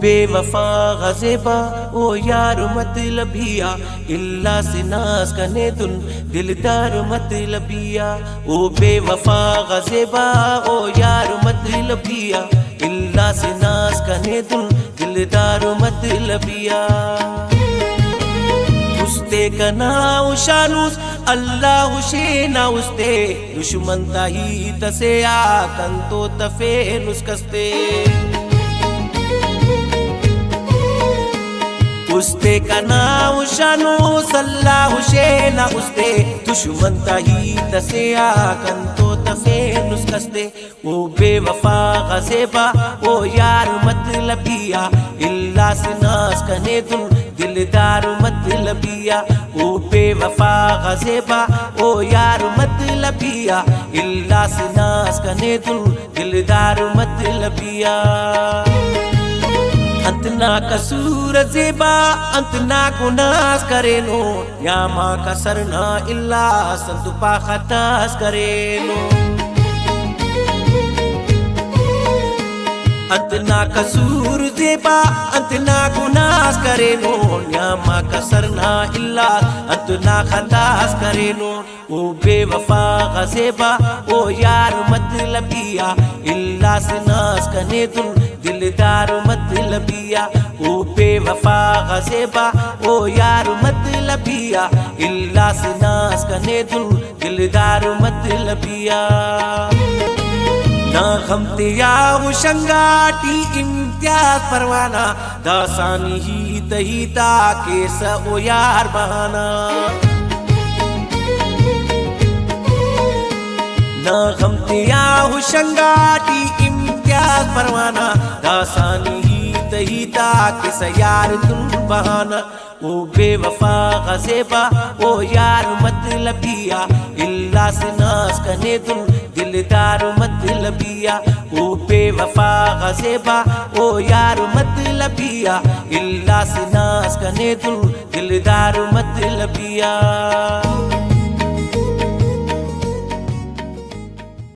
بے وفا غزیبا او یار مطلبیا اللہ سے ناز کنے دن دلدار مطلبیا او بے وفا غزیبا او یار مطلبیا اللہ سے ناز کنے دن دلدار مطلبیا استے کنا شانوس اللہ شینا استے دشمن تاہی تسے آکن تو تفے نسکستے استے کنا شانوس اللہ شینا استے دشمن تاہی تسے آکن تو تفے نسکستے او بے وفا غزیبا او یار مطلبیا اللہ سے ناز کنے دن دلدار مطلبیا او بے وفا غزیبا او یار مطلبیا اللہ سے ناز کنے دل دلدار مطلبیا انتنا قصور زیبا انتنا گناز کرے نو یا ماں کا سرنا اللہ سنتو پا خطاز کرے نو انتنا قصور زیبا انتنا گناز کرے نو نیاما کسرنا اللہ انتنا خطاز کرے نو او بے وفا غزیبا او یار مطلبیا اللہ سے ناز کنے دن دلدار مطلبیا او بے وفا غزیبا او یار مطلبیا اللہ سے ناز کنے دن دلدار مطلبیا نا غم تیا و شنگاٹی امتیاز پروانا دا ثانی ہی تہیتا کیسا او یار بہانا نا غم تیا و شنگاٹی امتیاز پروانا دا ثانی ہی تہیتا کیسا یار تم بہانا او بے وفا غزیبا او یار مطلبیا اللہ سے ناز کنے دن دلدار مطلبیا او بے وفا غزیبا او یار مطلبیا اللہ سے ناز کنے دل دلدار مطلبیا